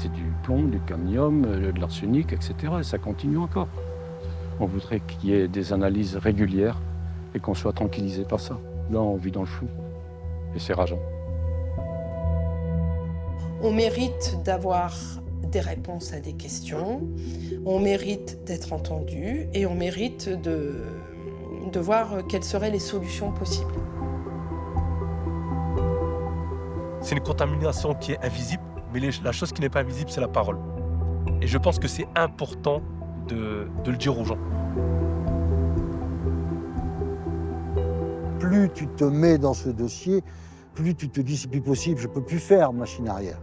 C'est du plomb, du cadmium, de l'arsenic, etc. Et ça continue encore. On voudrait qu'il y ait des analyses régulières et qu'on soit tranquillisé par ça. Là, on vit dans le flou. Et c'est rageant. On mérite d'avoir des réponses à des questions, on mérite d'être entendu et on mérite de voir quelles seraient les solutions possibles. C'est une contamination qui est invisible, mais la chose qui n'est pas invisible, c'est la parole. Et je pense que c'est important de le dire aux gens. Plus tu te mets dans ce dossier, plus tu te dis c'est plus possible, je ne peux plus faire machine arrière.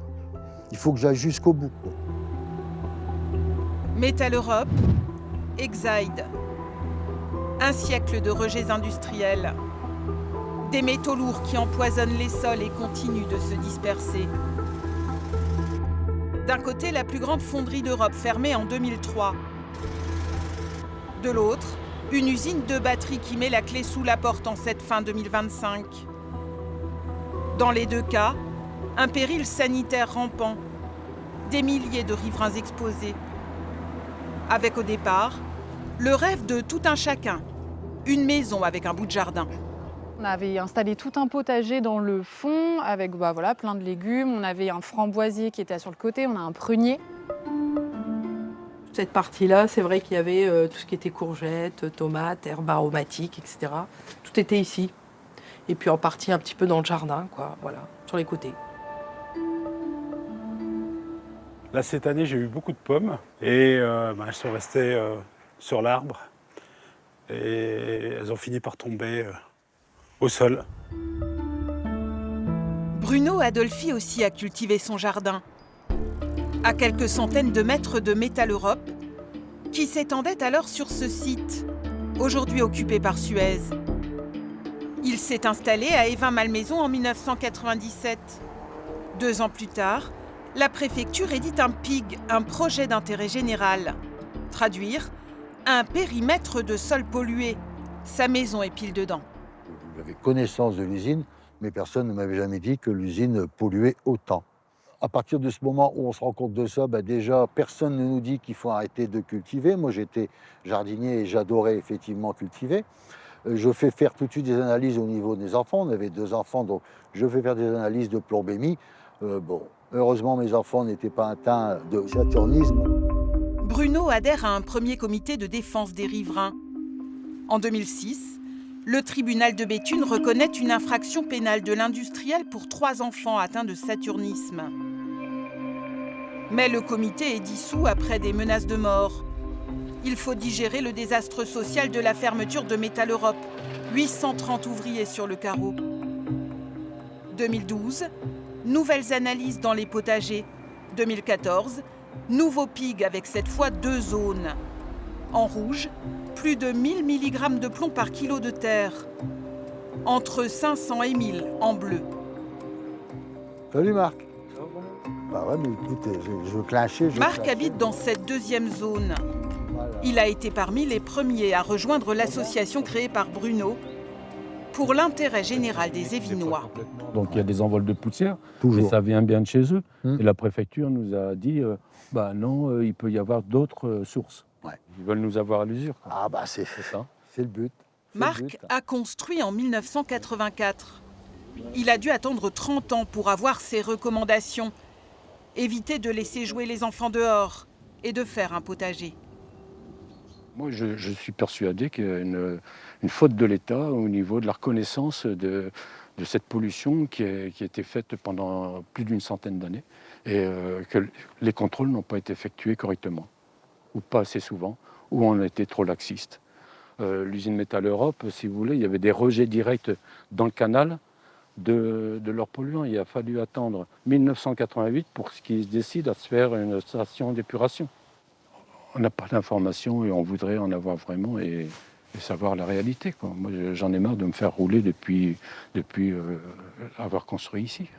Il faut que j'aille jusqu'au bout. Metaleurop, Exide. Un siècle de rejets industriels. Des métaux lourds qui empoisonnent les sols et continuent de se disperser. D'un côté, la plus grande fonderie d'Europe fermée en 2003. De l'autre, une usine de batteries qui met la clé sous la porte en cette fin 2025. Dans les deux cas, un péril sanitaire rampant, des milliers de riverains exposés. Avec au départ, le rêve de tout un chacun, une maison avec un bout de jardin. On avait installé tout un potager dans le fond avec plein de légumes. On avait un framboisier qui était sur le côté, on a un prunier. Cette partie-là, c'est vrai qu'il y avait tout ce qui était courgettes, tomates, herbes aromatiques, etc. Tout était ici. Et puis en partie un petit peu dans le jardin, sur les côtés. Là, cette année, j'ai eu beaucoup de pommes et elles sont restées sur l'arbre et elles ont fini par tomber au sol. Bruno Adolphi aussi a cultivé son jardin. À quelques centaines de mètres de Metaleurop, qui s'étendait alors sur ce site, aujourd'hui occupé par Suez. Il s'est installé à Évin-Malmaison en 1997. 2 ans plus tard, la préfecture édite un PIG, un projet d'intérêt général. Traduire, un périmètre de sol pollué. Sa maison est pile dedans. J'avais connaissance de l'usine, mais personne ne m'avait jamais dit que l'usine polluait autant. À partir de ce moment où on se rend compte de ça, déjà, personne ne nous dit qu'il faut arrêter de cultiver. Moi, j'étais jardinier et j'adorais effectivement cultiver. Je fais faire tout de suite des analyses au niveau des enfants. On avait 2 enfants, donc je fais faire des analyses de plombémie. Heureusement, mes enfants n'étaient pas atteints de saturnisme. Bruno adhère à un premier comité de défense des riverains. En 2006, le tribunal de Béthune reconnaît une infraction pénale de l'industriel pour 3 enfants atteints de saturnisme. Mais le comité est dissous après des menaces de mort. Il faut digérer le désastre social de la fermeture de Metaleurop. 830 ouvriers sur le carreau. 2012, nouvelles analyses dans les potagers. 2014, nouveau PIG avec cette fois 2 zones. En rouge, plus de 1000 mg de plomb par kilo de terre. Entre 500 et 1000 en bleu. Salut Marc. Mais écoute, je clenchais. Marc habite dans cette 2e zone. Voilà. Il a été parmi les premiers à rejoindre l'association créée par Bruno pour l'intérêt général des Évinois. Donc il y a des envols de poussière, Toujours. et ça vient bien de chez eux. Et la préfecture nous a dit, non, il peut y avoir d'autres sources. Ouais. Ils veulent nous avoir à l'usure. C'est ça. C'est le but. Marc a construit en 1984. Il a dû attendre 30 ans pour avoir ses recommandations. Éviter de laisser jouer les enfants dehors et de faire un potager. Moi, je suis persuadé qu'il y a une faute de l'État au niveau de la reconnaissance de cette pollution qui a été faite pendant plus d'une centaine d'années et que les contrôles n'ont pas été effectués correctement, ou pas assez souvent, ou on a été trop laxiste. L'usine Metaleurop, si vous voulez, il y avait des rejets directs dans le canal de leurs polluants. Il a fallu attendre 1988 pour qu'ils décident à se faire une station d'épuration. On n'a pas d'informations et on voudrait en avoir vraiment et savoir la réalité, quoi. Moi, j'en ai marre de me faire rouler depuis avoir construit ici.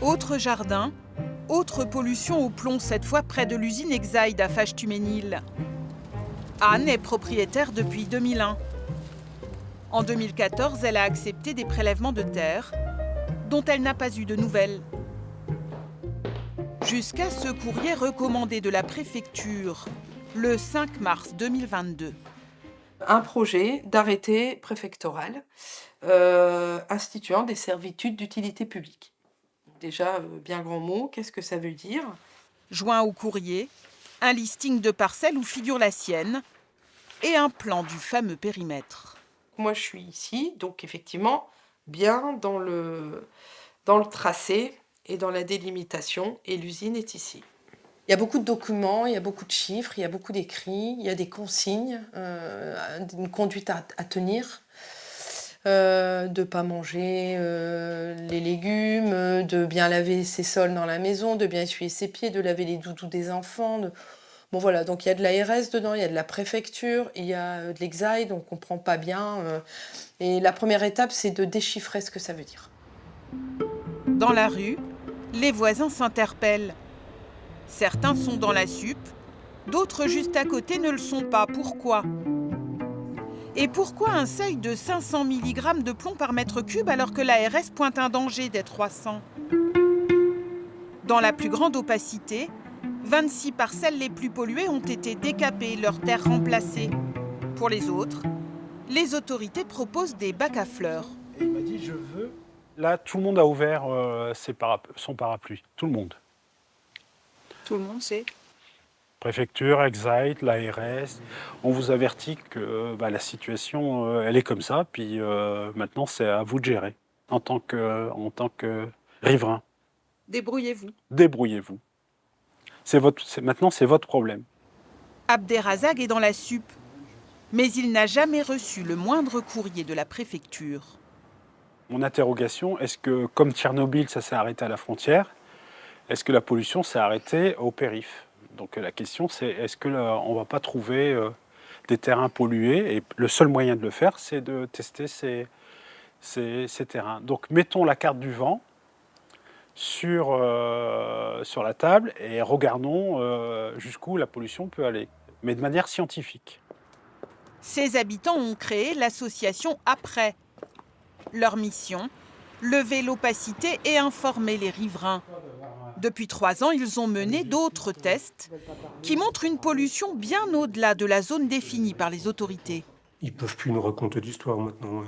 Autre jardin, autre pollution au plomb, cette fois près de l'usine Exide à Fâche-Tuménil. Anne est propriétaire depuis 2001. En 2014, elle a accepté des prélèvements de terre dont elle n'a pas eu de nouvelles. Jusqu'à ce courrier recommandé de la préfecture le 5 mars 2022. Un projet d'arrêté préfectoral instituant des servitudes d'utilité publique. Déjà, bien grand mot, qu'est-ce que ça veut dire? Joint au courrier, un listing de parcelles où figure la sienne et un plan du fameux périmètre. Moi, je suis ici, donc effectivement, bien dans le tracé et dans la délimitation, et l'usine est ici. Il y a beaucoup de documents, il y a beaucoup de chiffres, il y a beaucoup d'écrits, il y a des consignes, une conduite à tenir, de ne pas manger les légumes, de bien laver ses sols dans la maison, de bien essuyer ses pieds, de laver les doudous des enfants. Bon voilà, donc il y a de l'ARS dedans, il y a de la préfecture, il y a de l'Exaï, donc on ne comprend pas bien. Et la première étape, c'est de déchiffrer ce que ça veut dire. Dans la rue, les voisins s'interpellent. Certains sont dans la SUP, d'autres juste à côté ne le sont pas. Pourquoi? Et pourquoi un seuil de 500 mg de plomb par mètre cube alors que l'ARS pointe un danger des 300? Dans la plus grande opacité, 26 parcelles les plus polluées ont été décapées, leurs terres remplacées. Pour les autres, les autorités proposent des bacs à fleurs. Et il m'a dit, je veux... Là, tout le monde a ouvert son parapluie. Tout le monde. Tout le monde sait. Préfecture, Exaï, l'ARS. On vous avertit que la situation, elle est comme ça. Puis maintenant, c'est à vous de gérer en tant que riverain. Débrouillez-vous. Débrouillez-vous. Maintenant, c'est votre problème. Abderrazak est dans la SUP, mais il n'a jamais reçu le moindre courrier de la préfecture. Mon interrogation, est-ce que, comme Tchernobyl, ça s'est arrêté à la frontière, est-ce que la pollution s'est arrêtée au périph'? Donc la question, c'est est-ce qu'on ne va pas trouver des terrains pollués? Et le seul moyen de le faire, c'est de tester ces terrains. Donc mettons la carte du vent sur la table et regardons jusqu'où la pollution peut aller, mais de manière scientifique. Ces habitants ont créé l'association Après. Leur mission, lever l'opacité et informer les riverains. Depuis 3 ans, ils ont mené d'autres tests qui montrent une pollution bien au-delà de la zone définie par les autorités. Ils ne peuvent plus nous raconter d'histoire maintenant.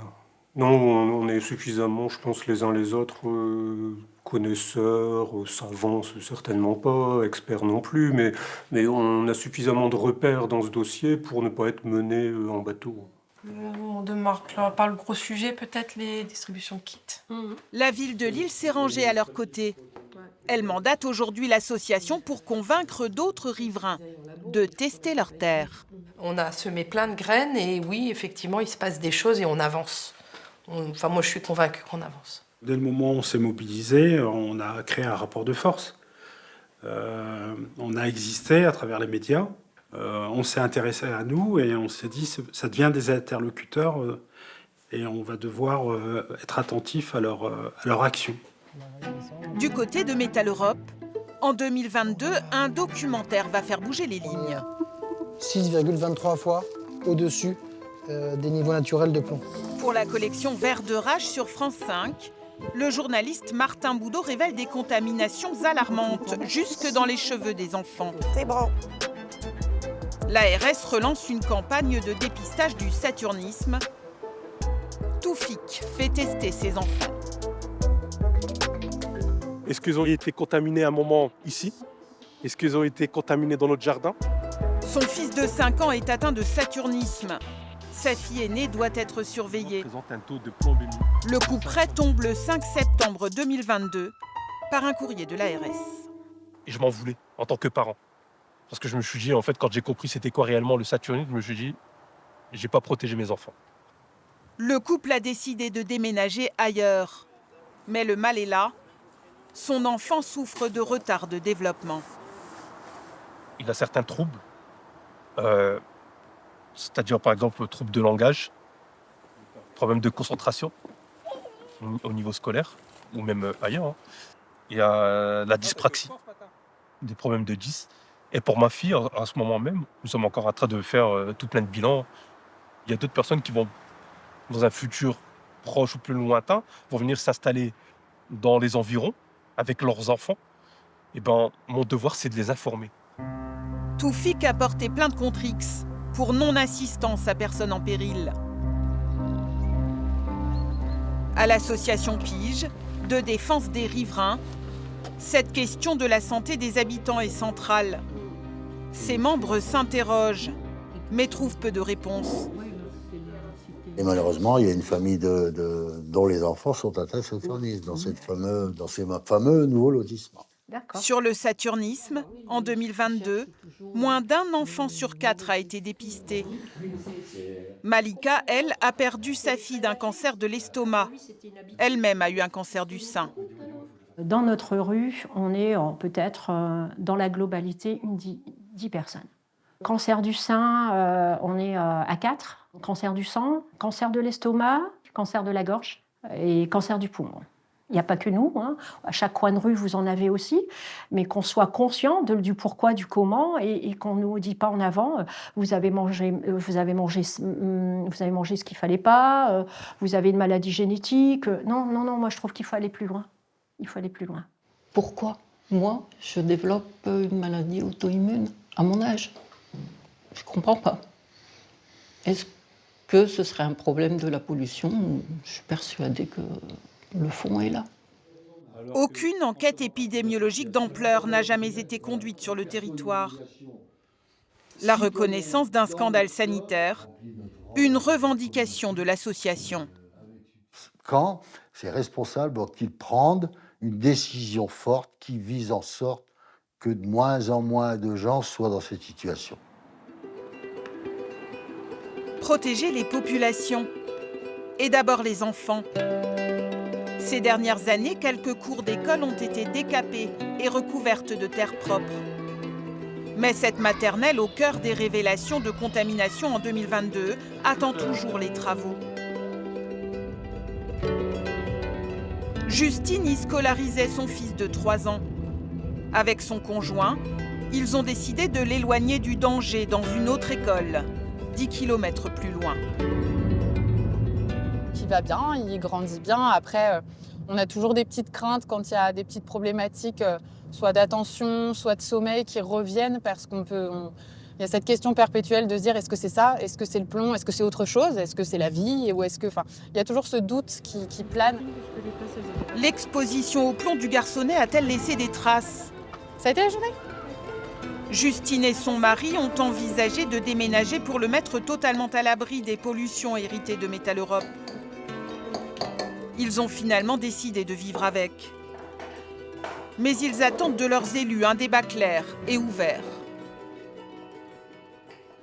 Non, on est suffisamment, je pense, les uns les autres, connaisseurs, savants, certainement pas, experts non plus, mais on a suffisamment de repères dans ce dossier pour ne pas être menés en bateau. On démarque par le gros sujet, peut-être les distributions de kits. La ville de Lille s'est rangée à leur côté. Elle mandate aujourd'hui l'association pour convaincre d'autres riverains de tester leurs terres. On a semé plein de graines et oui, effectivement, il se passe des choses et on avance. Moi, je suis convaincue qu'on avance. Dès le moment où on s'est mobilisé, on a créé un rapport de force. On a existé à travers les médias. On s'est intéressé à nous et on s'est dit ça devient des interlocuteurs et on va devoir être attentif à leur action. Du côté de Métal Europe, en 2022, un documentaire va faire bouger les lignes. 6,23 fois au-dessus des niveaux naturels de plomb. Pour la collection Vert de Rage sur France 5, le journaliste Martin Boudot révèle des contaminations alarmantes jusque dans les cheveux des enfants. C'est bon. L'ARS relance une campagne de dépistage du saturnisme. Toufik fait tester ses enfants. Est-ce qu'ils ont été contaminés à un moment ici? Est-ce qu'ils ont été contaminés dans notre jardin? Son fils de 5 ans est atteint de saturnisme. Sa fille aînée doit être surveillée. Présente un taux de plombémie. Le coup près tombe le 5 septembre 2022 par un courrier de l'ARS. Et je m'en voulais en tant que parent. Parce que je me suis dit, en fait, quand j'ai compris c'était quoi réellement le saturnisme, je me suis dit, j'ai pas protégé mes enfants. Le couple a décidé de déménager ailleurs. Mais le mal est là. Son enfant souffre de retard de développement. Il a certains troubles. C'est-à-dire, par exemple, troubles de langage, problèmes de concentration au niveau scolaire, ou même ailleurs. Hein. Il y a la dyspraxie, des problèmes de dys. Et pour ma fille, à ce moment même, nous sommes encore en train de faire tout plein de bilans. Il y a d'autres personnes qui vont dans un futur proche ou plus lointain, vont venir s'installer dans les environs avec leurs enfants, eh ben, mon devoir, c'est de les informer. Toufik a porté plainte contre X pour non-assistance à personne en péril. À l'association Pige de défense des riverains, cette question de la santé des habitants est centrale. Ses membres s'interrogent, mais trouvent peu de réponses. Et malheureusement, il y a une famille dont les enfants sont atteints de saturnisme dans ces fameux nouveaux lotissements. Sur le saturnisme, en 2022, moins d'un enfant sur 4 a été dépisté. Malika, elle, a perdu sa fille d'un cancer de l'estomac. Elle-même a eu un cancer du sein. Dans notre rue, on est peut-être dans la globalité 10 personnes. Cancer du sein, on est à 4. Cancer du sang, cancer de l'estomac, cancer de la gorge et cancer du poumon. Il n'y a pas que nous, hein. À chaque coin de rue, vous en avez aussi, mais qu'on soit conscient du pourquoi, du comment, et qu'on ne nous dit pas en avant, vous avez mangé ce qu'il ne fallait pas, vous avez une maladie génétique. Non, moi je trouve qu'il faut aller plus loin. Il faut aller plus loin. Pourquoi moi, je développe une maladie auto-immune à mon âge? Je ne comprends pas. Est-ce que ce serait un problème de la pollution? Je suis persuadée que le fond est là. Aucune enquête épidémiologique d'ampleur n'a jamais été conduite sur le territoire. La reconnaissance d'un scandale sanitaire, une revendication de l'association. Quand ces responsables doivent-ils prendre une décision forte qui vise en sorte que de moins en moins de gens soient dans cette situation? Protéger les populations, et d'abord les enfants. Ces dernières années, quelques cours d'école ont été décapées et recouvertes de terre propre. Mais cette maternelle, au cœur des révélations de contamination en 2022, attend toujours les travaux. Justine y scolarisait son fils de 3 ans. Avec son conjoint, ils ont décidé de l'éloigner du danger dans une autre école, 10 km plus loin. Il va bien, il grandit bien. Après, on a toujours des petites craintes quand il y a des petites problématiques, soit d'attention, soit de sommeil, qui reviennent parce il y a cette question perpétuelle de se dire est-ce que c'est ça, est-ce que c'est le plomb, est-ce que c'est autre chose, est-ce que c'est la vie, ou est-ce que, il y a toujours ce doute qui plane. L'exposition au plomb du garçonnet a-t-elle laissé des traces? Ça a été la journée? Justine et son mari ont envisagé de déménager pour le mettre totalement à l'abri des pollutions héritées de Métal Europe. Ils ont finalement décidé de vivre avec. Mais ils attendent de leurs élus un débat clair et ouvert.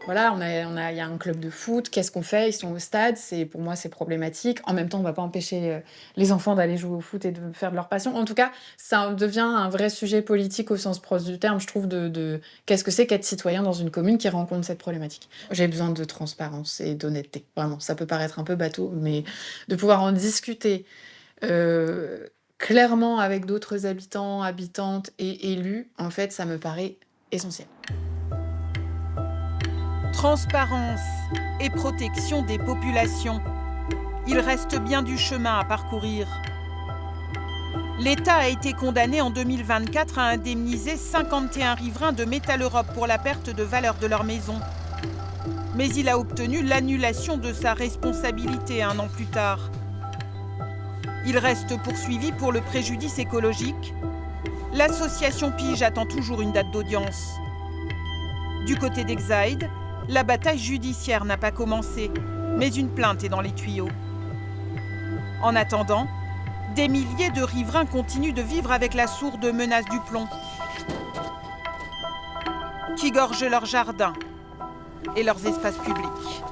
Voilà, il y a un club de foot, qu'est-ce qu'on fait? Ils sont au stade, pour moi c'est problématique. En même temps, on ne va pas empêcher les enfants d'aller jouer au foot et de faire de leur passion. En tout cas, ça devient un vrai sujet politique au sens proche du terme, je trouve, de qu'est-ce que c'est qu'être citoyen dans une commune qui rencontre cette problématique. J'ai besoin de transparence et d'honnêteté, vraiment. Ça peut paraître un peu bateau, mais de pouvoir en discuter clairement avec d'autres habitants, habitantes et élus, en fait, ça me paraît essentiel. Transparence et protection des populations. Il reste bien du chemin à parcourir. L'État a été condamné en 2024 à indemniser 51 riverains de Métal Europe pour la perte de valeur de leur maison. Mais il a obtenu l'annulation de sa responsabilité 1 an plus tard. Il reste poursuivi pour le préjudice écologique. L'association Pige attend toujours une date d'audience. Du côté d'Exide, la bataille judiciaire n'a pas commencé, mais une plainte est dans les tuyaux. En attendant, des milliers de riverains continuent de vivre avec la sourde menace du plomb, qui gorge leurs jardins et leurs espaces publics.